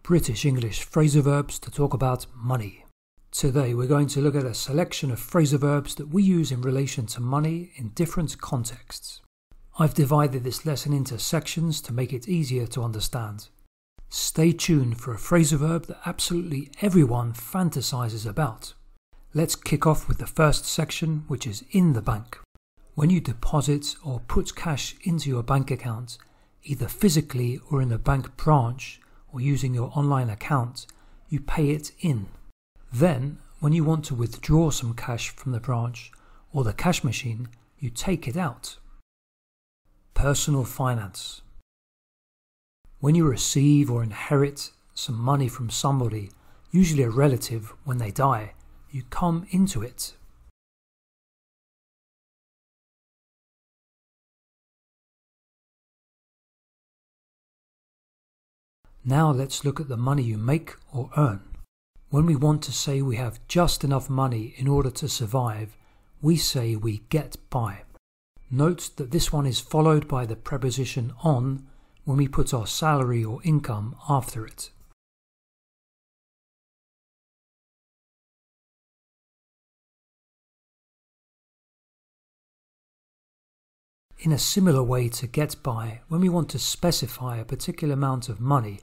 British English phrasal verbs to talk about money. Today we're going to look at a selection of phrasal verbs that we use in relation to money in different contexts. I've divided this lesson into sections to make it easier to understand. Stay tuned for a phrasal verb that absolutely everyone fantasizes about. Let's kick off with the first section, which is in the bank. When you deposit or put cash into your bank account, either physically or in a bank branch or using your online account, you pay it in. Then, when you want to withdraw some cash from the branch or the cash machine, you take it out. Personal finance. When you receive or inherit some money from somebody, usually a relative, when they die, you come into it. Now let's look at the money you make or earn. When we want to say we have just enough money in order to survive, we say we get by. Note that this one is followed by the preposition on when we put our salary or income after it. In a similar way to get by, when we want to specify a particular amount of money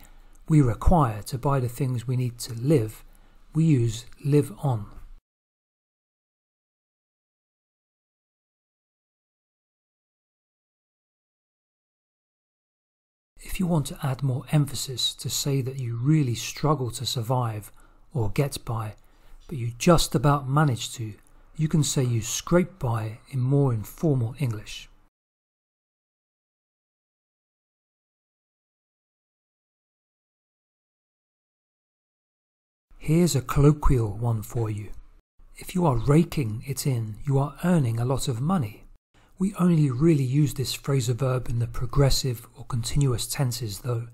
we require to buy the things we need to live, we use live on. If you want to add more emphasis to say that you really struggle to survive or get by, but you just about manage to, you can say you scrape by in more informal English. Here's a colloquial one for you. If you are raking it in, you are earning a lot of money. We only really use this phrasal verb in the progressive or continuous tenses though,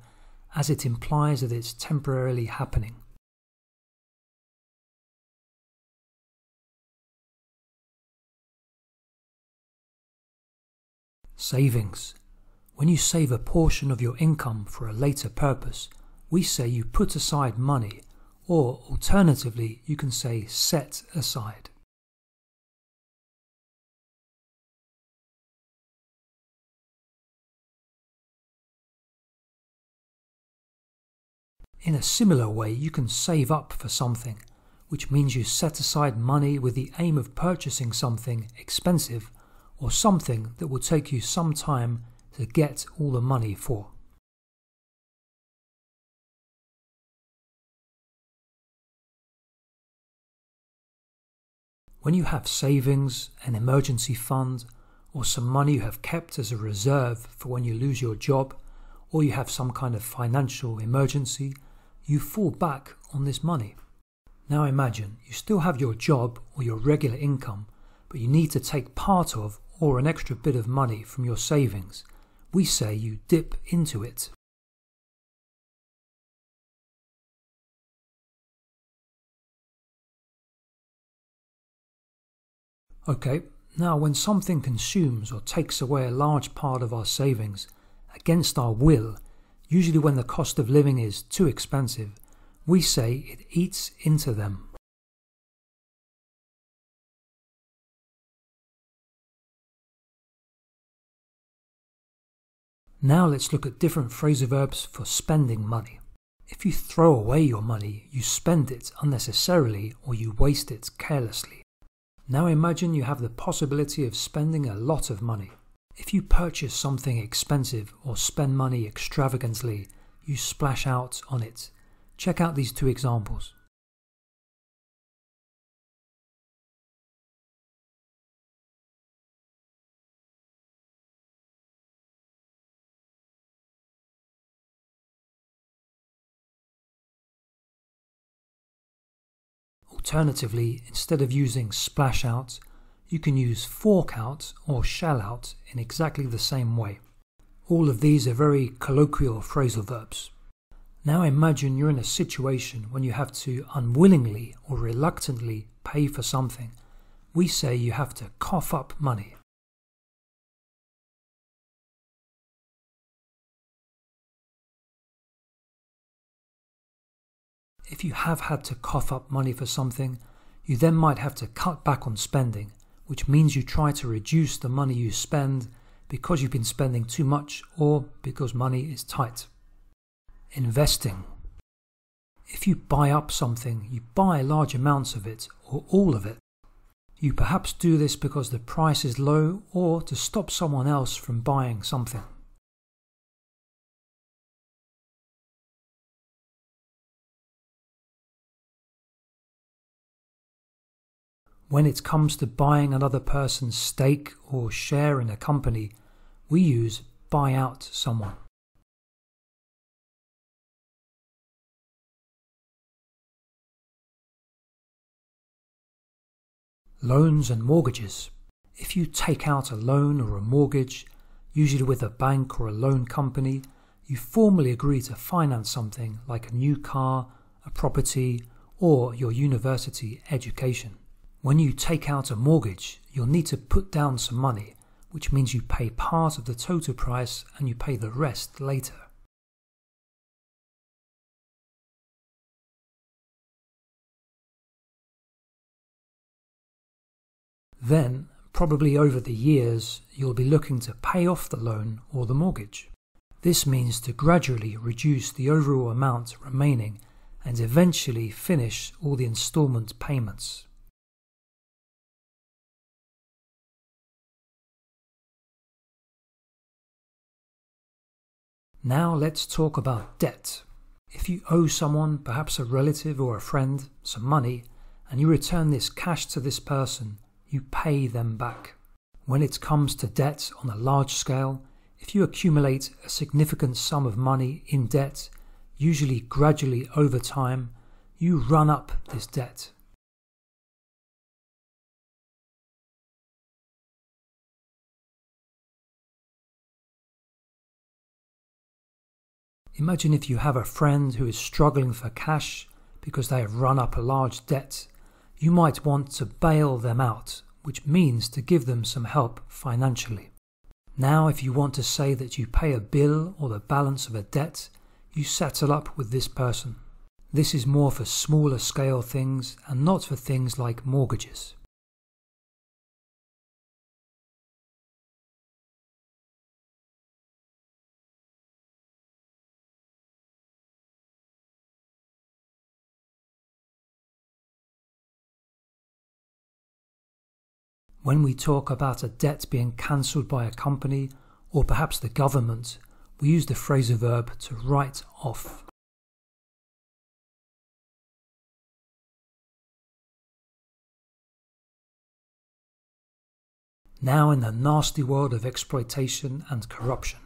as it implies that it's temporarily happening. Savings. When you save a portion of your income for a later purpose, we say you put aside money, or alternatively you can say set aside. In a similar way, you can save up for something, which means you set aside money with the aim of purchasing something expensive or something that will take you some time to get all the money for. When you have savings, an emergency fund, or some money you have kept as a reserve for when you lose your job, or you have some kind of financial emergency, you fall back on this money. Now imagine you still have your job or your regular income, but you need to take part of or an extra bit of money from your savings. We say you dip into it. Okay, now when something consumes or takes away a large part of our savings against our will, usually when the cost of living is too expensive, we say it eats into them. Now let's look at different phrasal verbs for spending money. If you throw away your money, you spend it unnecessarily or you waste it carelessly. Now imagine you have the possibility of spending a lot of money. If you purchase something expensive or spend money extravagantly, you splash out on it. Check out these two examples. Alternatively, instead of using splash out, you can use fork out or shell out in exactly the same way. All of these are very colloquial phrasal verbs. Now imagine you're in a situation when you have to unwillingly or reluctantly pay for something. We say you have to cough up money. If you have had to cough up money for something, you then might have to cut back on spending, which means you try to reduce the money you spend because you've been spending too much or because money is tight. Investing. If you buy up something, you buy large amounts of it or all of it. You perhaps do this because the price is low or to stop someone else from buying something. When it comes to buying another person's stake or share in a company, we use buy out someone. Loans and mortgages. If you take out a loan or a mortgage, usually with a bank or a loan company, you formally agree to finance something like a new car, a property, or your university education. When you take out a mortgage, you'll need to put down some money, which means you pay part of the total price and you pay the rest later. Then, probably over the years, you'll be looking to pay off the loan or the mortgage. This means to gradually reduce the overall amount remaining and eventually finish all the installment payments. Now let's talk about debt. If you owe someone, perhaps a relative or a friend, some money, and you return this cash to this person, you pay them back. When it comes to debt on a large scale, if you accumulate a significant sum of money in debt, usually gradually over time, you run up this debt. Imagine if you have a friend who is struggling for cash because they have run up a large debt. You might want to bail them out, which means to give them some help financially. Now, if you want to say that you pay a bill or the balance of a debt, you settle up with this person. This is more for smaller scale things and not for things like mortgages. When we talk about a debt being cancelled by a company or perhaps the government, we use the phrasal verb to write off. Now, in the nasty world of exploitation and corruption,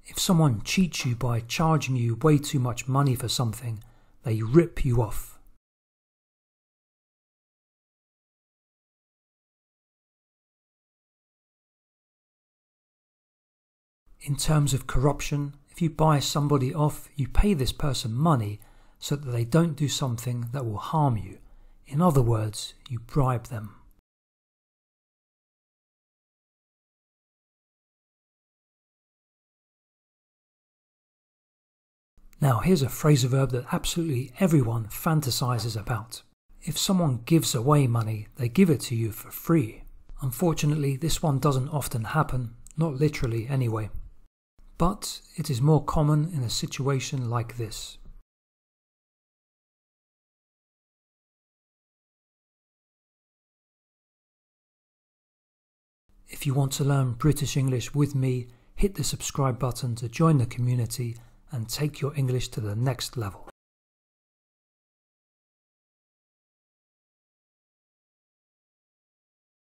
if someone cheats you by charging you way too much money for something, they rip you off. In terms of corruption, if you buy somebody off, you pay this person money so that they don't do something that will harm you. In other words, you bribe them. Now here's a phrasal verb that absolutely everyone fantasizes about. If someone gives away money, they give it to you for free. Unfortunately, this one doesn't often happen, not literally anyway. But it is more common in a situation like this. If you want to learn British English with me, hit the subscribe button to join the community and take your English to the next level.